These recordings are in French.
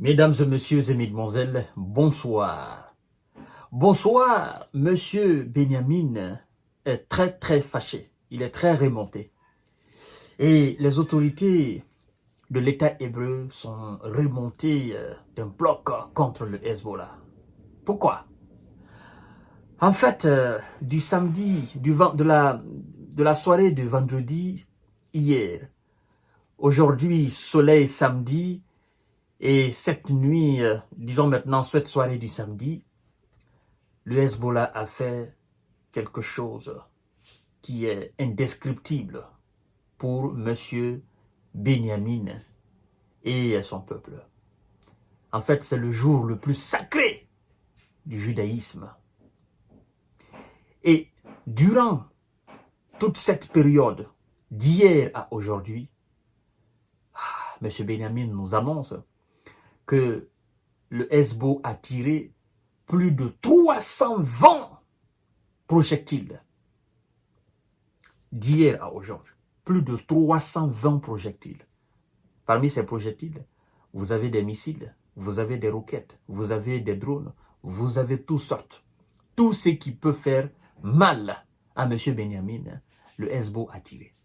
Mesdames et messieurs et mesdemoiselles, bonsoir. Bonsoir, monsieur Benjamin est très fâché. Il est très remonté. Et les autorités de l'État hébreu sont remontées d'un bloc contre le Hezbollah. Pourquoi? En fait, du samedi, de la soirée de vendredi, hier, aujourd'hui, soleil samedi, et cette nuit, disons maintenant cette soirée du samedi, le Hezbollah a fait quelque chose qui est indescriptible pour M. Benjamin et son peuple. En fait, c'est le jour le plus sacré du judaïsme. Et durant toute cette période, d'hier à aujourd'hui, M. Benjamin nous annonce que le Hezbollah a tiré plus de 320 projectiles. D'hier à aujourd'hui, plus de 320 projectiles. Parmi ces projectiles, vous avez des missiles, vous avez des roquettes, vous avez des drones, vous avez toutes sortes. Tout ce qui peut faire mal à M. Benjamin, le Hezbollah a tiré.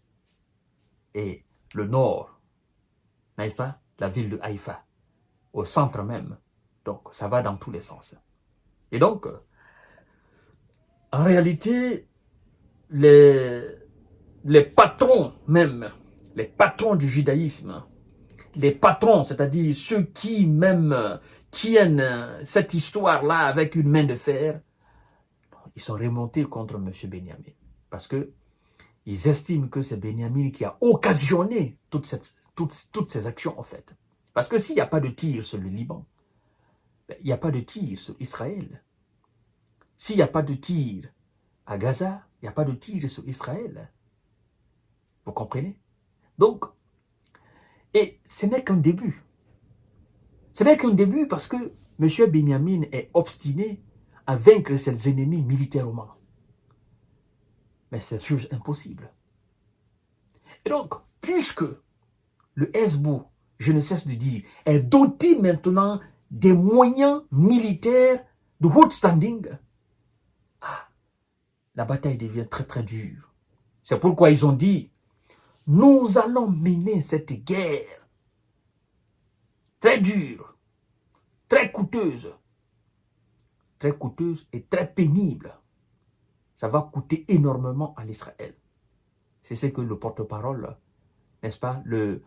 Et le nord, n'est-ce pas, la ville de Haïfa, au centre même. Donc, ça va dans tous les sens. Et donc, en réalité, les patrons même, les patrons du judaïsme, les patrons, c'est-à-dire ceux qui même tiennent cette histoire-là avec une main de fer, ils sont remontés contre M. Benjamin. Parce que ils estiment que c'est Benjamin qui a occasionné toutes ces actions en fait. Parce que s'il n'y a pas de tir sur le Liban, il n'y a pas de tir sur Israël. S'il n'y a pas de tir à Gaza, il n'y a pas de tir sur Israël. Vous comprenez? Donc, et ce n'est qu'un début. Ce n'est qu'un début parce que M. Benjamin est obstiné à vaincre ses ennemis militairement. Mais c'est chose impossible. Et donc, puisque le Hezbollah, je ne cesse de dire, est doté maintenant des moyens militaires de haut standing, la bataille devient très dure. C'est pourquoi ils ont dit, nous allons mener cette guerre très dure, très coûteuse et très pénible. Ça va coûter énormément à l'Israël. C'est ce que le porte-parole, n'est-ce pas, le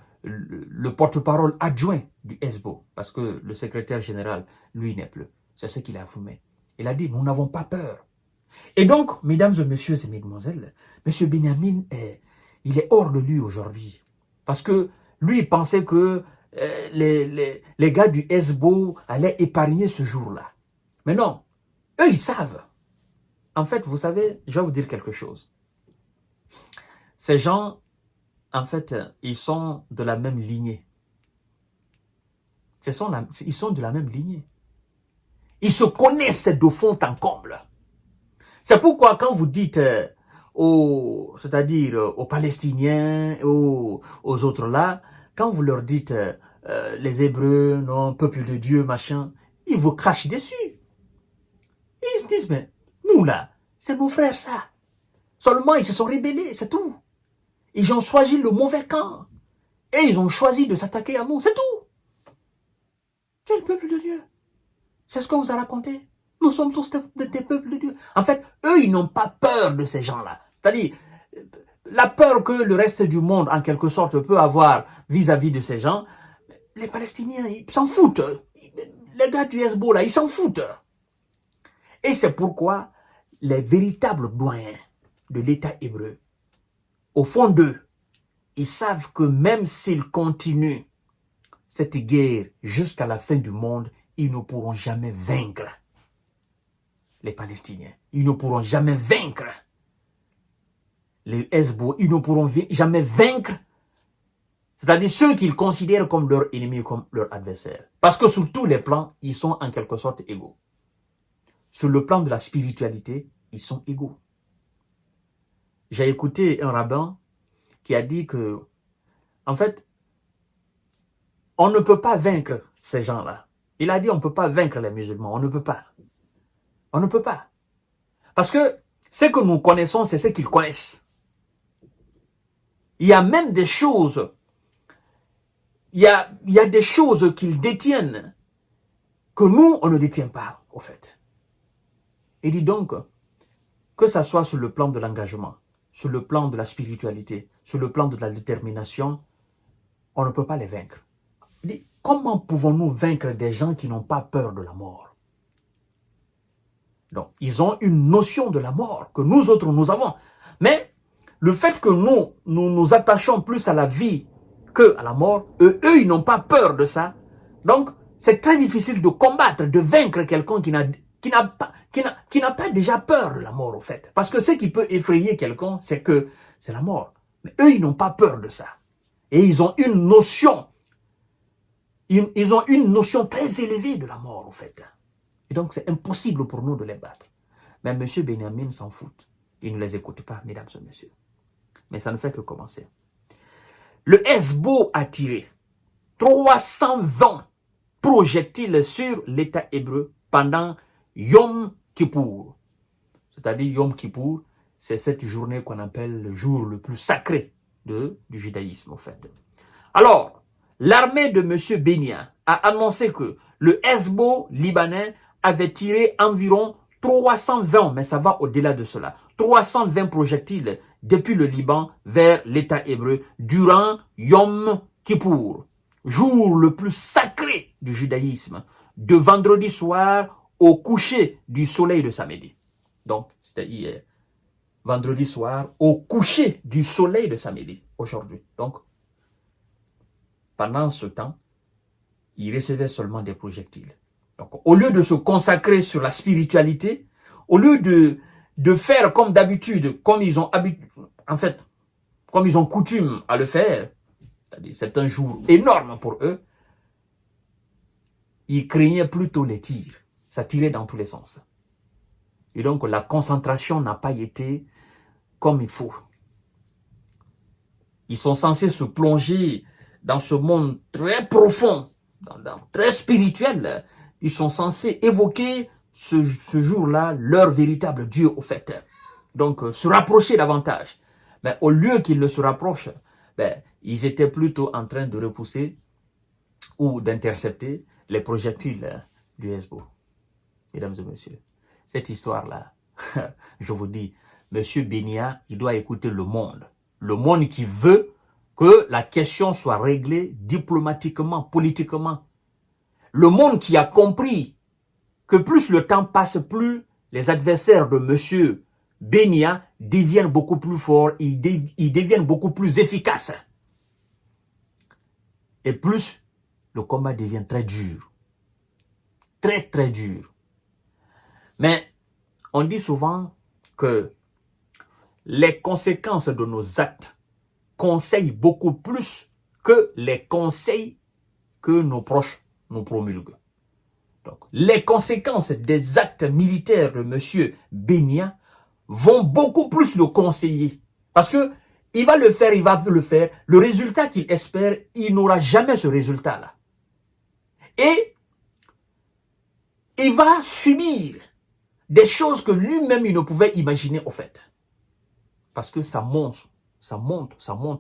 porte-parole adjoint du Hezbollah, parce que le secrétaire général, lui, n'est plus. C'est ce qu'il a affirmé. Il a dit, nous n'avons pas peur. Et donc, mesdames et messieurs et mesdemoiselles, M. Benjamin, il est hors de lui aujourd'hui. Parce que lui, il pensait que les gars du Hezbollah allaient épargner ce jour-là. Mais non, eux, ils savent. En fait, vous savez, je vais vous dire quelque chose. Ces gens, en fait, ils sont de la même lignée. Ils sont de la même lignée. Ils se connaissent de fond en comble. C'est pourquoi quand vous dites c'est-à-dire aux Palestiniens, aux autres là, quand vous leur dites les Hébreux, non, peuple de Dieu, machin, ils vous crachent dessus. Ils se disent, mais nous là, c'est nos frères ça. Seulement ils se sont rébellés, c'est tout. Ils ont choisi le mauvais camp. Et ils ont choisi de s'attaquer à nous, c'est tout. Quel peuple de Dieu? C'est ce qu'on vous a raconté. Nous sommes tous des peuples de Dieu. En fait, eux, ils n'ont pas peur de ces gens-là. C'est-à-dire, la peur que le reste du monde, en quelque sorte, peut avoir vis-à-vis de ces gens, les Palestiniens, ils s'en foutent. Les gars du Hezbollah, ils s'en foutent. Et c'est pourquoi les véritables doyens de l'État hébreu, au fond d'eux, ils savent que même s'ils continuent cette guerre jusqu'à la fin du monde, ils ne pourront jamais vaincre les Palestiniens. Ils ne pourront jamais vaincre les Hezbollah. Ils ne pourront jamais vaincre, c'est-à-dire ceux qu'ils considèrent comme leurs ennemis, comme leurs adversaires. Parce que sur tous les plans, ils sont en quelque sorte égaux. Sur le plan de la spiritualité, ils sont égaux. J'ai écouté un rabbin qui a dit que, en fait, on ne peut pas vaincre ces gens-là. Il a dit on ne peut pas vaincre les musulmans, on ne peut pas. On ne peut pas. Parce que ce que nous connaissons, c'est ce qu'ils connaissent. Il y a même des choses, il y a des choses qu'ils détiennent que nous, on ne détient pas, au fait. Il dit donc, que ça soit sur le plan de l'engagement, sur le plan de la spiritualité, sur le plan de la détermination, on ne peut pas les vaincre. Il dit, comment pouvons-nous vaincre des gens qui n'ont pas peur de la mort? Donc, ils ont une notion de la mort que nous autres, nous avons. Mais le fait que nous nous attachons plus à la vie qu'à la mort, eux, ils n'ont pas peur de ça. Donc, c'est très difficile de combattre, de vaincre quelqu'un qui n'a pas déjà peur de la mort, au fait. Parce que ce qui peut effrayer quelqu'un, c'est que c'est la mort. Mais eux, ils n'ont pas peur de ça. Et ils ont une notion, ils ont une notion très élevée de la mort, au fait. Et donc, c'est impossible pour nous de les battre. Mais M. Benyamin s'en fout. Il ne les écoute pas, mesdames et messieurs. Mais ça ne fait que commencer. Le Hezbollah a tiré 320 projectiles sur l'État hébreu pendant Yom Kippour. C'est-à-dire Yom Kippour, c'est cette journée qu'on appelle le jour le plus sacré du judaïsme, en fait. Alors, l'armée de M. Benyamin a annoncé que le Hezbollah libanais avait tiré environ 320, mais ça va au-delà de cela, 320 projectiles depuis le Liban vers l'État hébreu durant Yom Kippour, jour le plus sacré du judaïsme, de vendredi soir au coucher du soleil de samedi. Donc, c'était hier. Vendredi soir au coucher du soleil de samedi, aujourd'hui. Donc, pendant ce temps, il recevait seulement des projectiles. Donc, au lieu de se consacrer sur la spiritualité, au lieu de faire comme d'habitude, comme ils ont comme ils ont coutume à le faire, c'est-à-dire c'est un jour énorme pour eux, ils craignaient plutôt les tirs. Ça tirait dans tous les sens. Et donc, la concentration n'a pas été comme il faut. Ils sont censés se plonger dans ce monde très profond, très spirituel. Ils sont censés évoquer ce jour-là leur véritable Dieu, au fait. Donc, se rapprocher davantage. Mais au lieu qu'ils ne se rapprochent, ils étaient plutôt en train de repousser ou d'intercepter les projectiles du Hezbollah. Mesdames et messieurs, cette histoire-là, je vous dis, M. Benyamin, il doit écouter le monde. Le monde qui veut que la question soit réglée diplomatiquement, politiquement. Le monde qui a compris que plus le temps passe, plus les adversaires de M. Benyamin deviennent beaucoup plus forts, ils deviennent beaucoup plus efficaces. Et plus le combat devient très dur. Très, très dur. Mais on dit souvent que les conséquences de nos actes conseillent beaucoup plus que les conseils que nos proches nous promulguent. Donc, les conséquences des actes militaires de M. Benyamin vont beaucoup plus le conseiller. Parce que il va le faire, Le résultat qu'il espère, il n'aura jamais ce résultat-là. Et il va subir des choses que lui-même, il ne pouvait imaginer, au fait. Parce que ça monte,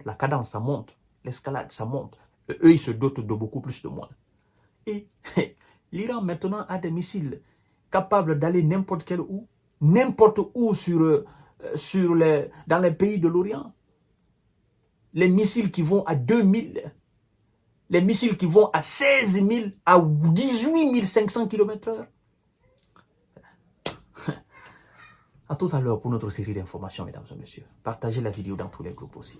la cadence, ça monte, l'escalade, ça monte. Et eux, ils se dotent de beaucoup plus de moins. Et l'Iran, maintenant, a des missiles capables d'aller n'importe où dans les pays de l'Orient. Les missiles qui vont à 2000, les missiles qui vont à 16 000, à 18 500 km/h. À tout à l'heure pour notre série d'informations, mesdames et messieurs. Partagez la vidéo dans tous les groupes aussi.